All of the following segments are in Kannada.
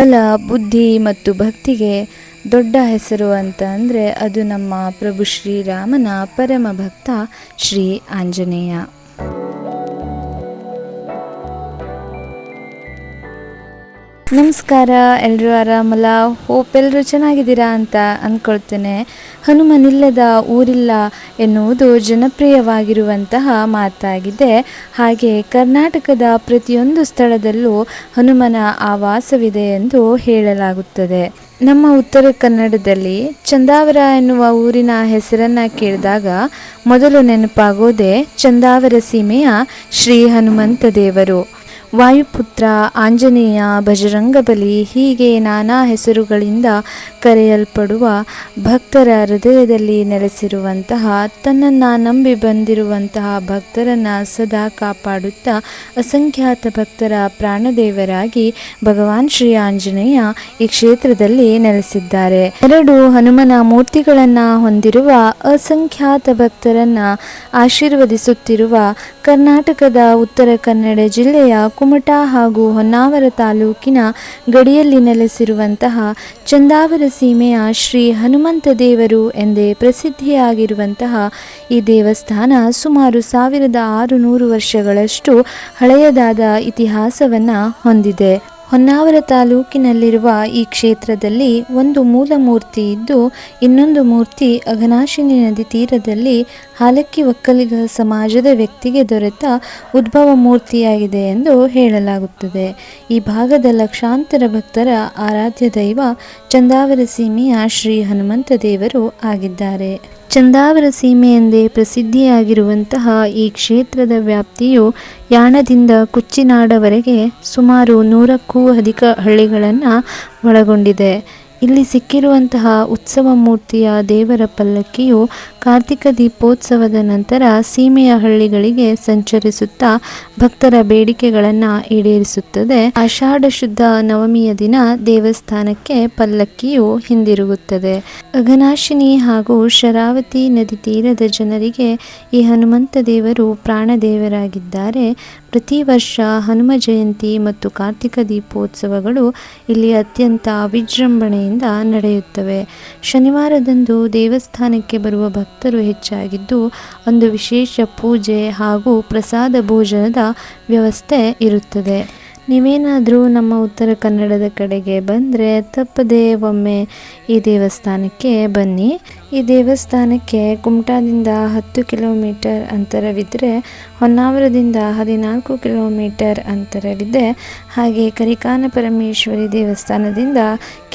ಬಲ, ಬುದ್ಧಿ ಮತ್ತು ಭಕ್ತಿಗೆ ದೊಡ್ಡ ಹೆಸರು ಅಂತ ಅಂದರೆ ಅದು ನಮ್ಮ ಪ್ರಭು ಶ್ರೀರಾಮನ ಪರಮ ಭಕ್ತ ಶ್ರೀ ಆಂಜನೇಯ. ನಮಸ್ಕಾರ, ಎಲ್ಲರೂ ಆರಾಮಲ್ಲ? ಹೋಪ್ ಎಲ್ಲರೂ ಚೆನ್ನಾಗಿದ್ದೀರಾ ಅಂತ ಅಂದ್ಕೊಳ್ತೇನೆ. ಹನುಮನಿಲ್ಲದ ಊರಿಲ್ಲ ಎನ್ನುವುದು ಜನಪ್ರಿಯವಾಗಿರುವಂತಹ ಮಾತಾಗಿದೆ. ಹಾಗೆ ಕರ್ನಾಟಕದ ಪ್ರತಿಯೊಂದು ಸ್ಥಳದಲ್ಲೂ ಹನುಮನ ಆವಾಸವಿದೆ ಎಂದು ಹೇಳಲಾಗುತ್ತದೆ. ನಮ್ಮ ಉತ್ತರ ಕನ್ನಡದಲ್ಲಿ ಚಂದಾವರ ಎನ್ನುವ ಊರಿನ ಹೆಸರನ್ನು ಕೇಳಿದಾಗ ಮೊದಲು ನೆನಪಾಗೋದೇ ಚಂದಾವರ ಸೀಮೆಯ ಶ್ರೀ ಹನುಮಂತ ದೇವರು. ವಾಯುಪುತ್ರ, ಆಂಜನೇಯ, ಬಜರಂಗಬಲಿ ಹೀಗೆ ನಾನಾ ಹೆಸರುಗಳಿಂದ ಕರೆಯಲ್ಪಡುವ ಭಕ್ತರ ಹೃದಯದಲ್ಲಿ ನೆಲೆಸಿರುವಂತಹ, ತನ್ನನ್ನು ನಂಬಿ ಬಂದಿರುವಂತಹ ಭಕ್ತರನ್ನು ಸದಾ ಕಾಪಾಡುತ್ತಾ ಅಸಂಖ್ಯಾತ ಭಕ್ತರ ಪ್ರಾಣದೇವರಾಗಿ ಭಗವಾನ್ ಶ್ರೀ ಆಂಜನೇಯ ಈ ಕ್ಷೇತ್ರದಲ್ಲಿ ನೆಲೆಸಿದ್ದಾರೆ. 2 ಹನುಮನ ಮೂರ್ತಿಗಳನ್ನು ಹೊಂದಿರುವ, ಅಸಂಖ್ಯಾತ ಭಕ್ತರನ್ನು ಆಶೀರ್ವದಿಸುತ್ತಿರುವ ಕರ್ನಾಟಕದ ಉತ್ತರ ಕನ್ನಡ ಜಿಲ್ಲೆಯ ಕುಮಟಾ ಹಾಗೂ ಹೊನ್ನಾವರ ತಾಲೂಕಿನ ಗಡಿಯಲ್ಲಿ ನೆಲೆಸಿರುವಂತಹ ಚಂದಾವರ ಸೀಮೆಯ ಶ್ರೀ ಹನುಮಂತ ದೇವರು ಎಂದೇ ಪ್ರಸಿದ್ಧಿಯಾಗಿರುವಂತಹ ಈ ದೇವಸ್ಥಾನ ಸುಮಾರು 1600 ವರ್ಷಗಳಷ್ಟು ಹಳೆಯದಾದ ಇತಿಹಾಸವನ್ನು ಹೊಂದಿದೆ. ಹೊನ್ನಾವರ ತಾಲೂಕಿನಲ್ಲಿರುವ ಈ ಕ್ಷೇತ್ರದಲ್ಲಿ ಒಂದು ಮೂಲ ಮೂರ್ತಿ ಇದ್ದು, ಇನ್ನೊಂದು ಮೂರ್ತಿ ಅಘನಾಶಿನಿ ನದಿ ತೀರದಲ್ಲಿ ಹಾಲಕ್ಕಿ ಒಕ್ಕಲಿಗ ಸಮಾಜದ ವ್ಯಕ್ತಿಗೆ ದೊರೆತ ಉದ್ಭವ ಮೂರ್ತಿಯಾಗಿದೆ ಎಂದು ಹೇಳಲಾಗುತ್ತದೆ. ಈ ಭಾಗದ ಲಕ್ಷಾಂತರ ಭಕ್ತರ ಆರಾಧ್ಯ ದೈವ ಚಂದಾವರ ಸೀಮೆಯ ಶ್ರೀ ಹನುಮಂತ ದೇವರು ಆಗಿದ್ದಾರೆ. ಚಂದಾವರ ಸೀಮೆ ಎಂದೇ ಪ್ರಸಿದ್ಧಿಯಾಗಿರುವಂತಹ ಈ ಕ್ಷೇತ್ರದ ವ್ಯಾಪ್ತಿಯು ಯಾಣದಿಂದ ಕುಚ್ಚಿನಾಡವರೆಗೆ ಸುಮಾರು 100ಕ್ಕೂ ಅಧಿಕ ಹಳ್ಳಿಗಳನ್ನು ಒಳಗೊಂಡಿದೆ. ಇಲ್ಲಿ ಸಿಕ್ಕಿರುವಂತಹ ಉತ್ಸವ ಮೂರ್ತಿಯ ದೇವರ ಪಲ್ಲಕ್ಕಿಯು ಕಾರ್ತಿಕ ದೀಪೋತ್ಸವದ ನಂತರ ಸೀಮೆಯ ಹಳ್ಳಿಗಳಿಗೆ ಸಂಚರಿಸುತ್ತಾ ಭಕ್ತರ ಬೇಡಿಕೆಗಳನ್ನು ಈಡೇರಿಸುತ್ತದೆ. ಆಷಾಢ ಶುದ್ಧ ನವಮಿಯ ದಿನ ದೇವಸ್ಥಾನಕ್ಕೆ ಪಲ್ಲಕ್ಕಿಯು ಹಿಂದಿರುಗುತ್ತದೆ. ಅಘನಾಶಿನಿ ಹಾಗೂ ಶರಾವತಿ ನದಿ ತೀರದ ಜನರಿಗೆ ಈ ಹನುಮಂತ ದೇವರು ಪ್ರಾಣದೇವರಾಗಿದ್ದಾರೆ. ಪ್ರತಿ ವರ್ಷ ಹನುಮ ಜಯಂತಿ ಮತ್ತು ಕಾರ್ತಿಕ ದೀಪೋತ್ಸವಗಳು ಇಲ್ಲಿ ಅತ್ಯಂತ ವಿಜೃಂಭಣೆಯಿಂದ ನಡೆಯುತ್ತವೆ. ಶನಿವಾರದಂದು ದೇವಸ್ಥಾನಕ್ಕೆ ಬರುವ ಭಕ್ತರು ಹೆಚ್ಚಾಗಿದ್ದು, ಒಂದು ವಿಶೇಷ ಪೂಜೆ ಹಾಗೂ ಪ್ರಸಾದ ಭೋಜನದ ವ್ಯವಸ್ಥೆ ಇರುತ್ತದೆ. ನೀವೇನಾದರೂ ನಮ್ಮ ಉತ್ತರ ಕನ್ನಡದ ಕಡೆಗೆ ಬಂದರೆ ತಪ್ಪದೆ ಒಮ್ಮೆ ಈ ದೇವಸ್ಥಾನಕ್ಕೆ ಬನ್ನಿ. ಈ ದೇವಸ್ಥಾನಕ್ಕೆ ಕುಮಟಾದಿಂದ 10 ಕಿಲೋಮೀಟರ್ ಅಂತರವಿದ್ದರೆ ಹೊನ್ನಾವರದಿಂದ 14 ಕಿಲೋಮೀಟರ್ ಅಂತರವಿದೆ. ಹಾಗೆ ಕರಿಕಾನ ಪರಮೇಶ್ವರಿ ದೇವಸ್ಥಾನದಿಂದ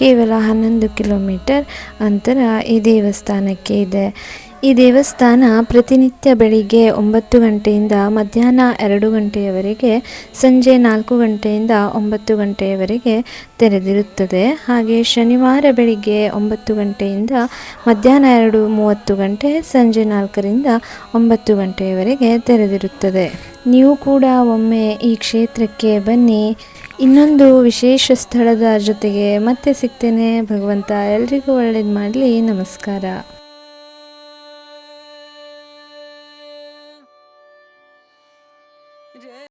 ಕೇವಲ 11 ಕಿಲೋಮೀಟರ್ ಅಂತರ ಈ ದೇವಸ್ಥಾನಕ್ಕೆ ಇದೆ. ಈ ದೇವಸ್ಥಾನ ಪ್ರತಿನಿತ್ಯ ಬೆಳಿಗ್ಗೆ 9 ಗಂಟೆಯಿಂದ ಮಧ್ಯಾಹ್ನ 2 ಗಂಟೆಯವರೆಗೆ, ಸಂಜೆ 4 ಗಂಟೆಯಿಂದ 9 ಗಂಟೆಯವರೆಗೆ ತೆರೆದಿರುತ್ತದೆ. ಹಾಗೆ ಶನಿವಾರ ಬೆಳಿಗ್ಗೆ 9 ಗಂಟೆಯಿಂದ ಮಧ್ಯಾಹ್ನ 2:30 ಗಂಟೆ, ಸಂಜೆ 4ರಿಂದ 9 ಗಂಟೆಯವರೆಗೆ ತೆರೆದಿರುತ್ತದೆ. ನೀವು ಕೂಡ ಒಮ್ಮೆ ಈ ಕ್ಷೇತ್ರಕ್ಕೆ ಬನ್ನಿ. ಇನ್ನೊಂದು ವಿಶೇಷ ಸ್ಥಳದ ಜೊತೆಗೆ ಮತ್ತೆ ಸಿಗ್ತೇನೆ. ಭಗವಂತ ಎಲ್ರಿಗೂ ಒಳ್ಳೇದು ಮಾಡಲಿ. ನಮಸ್ಕಾರ.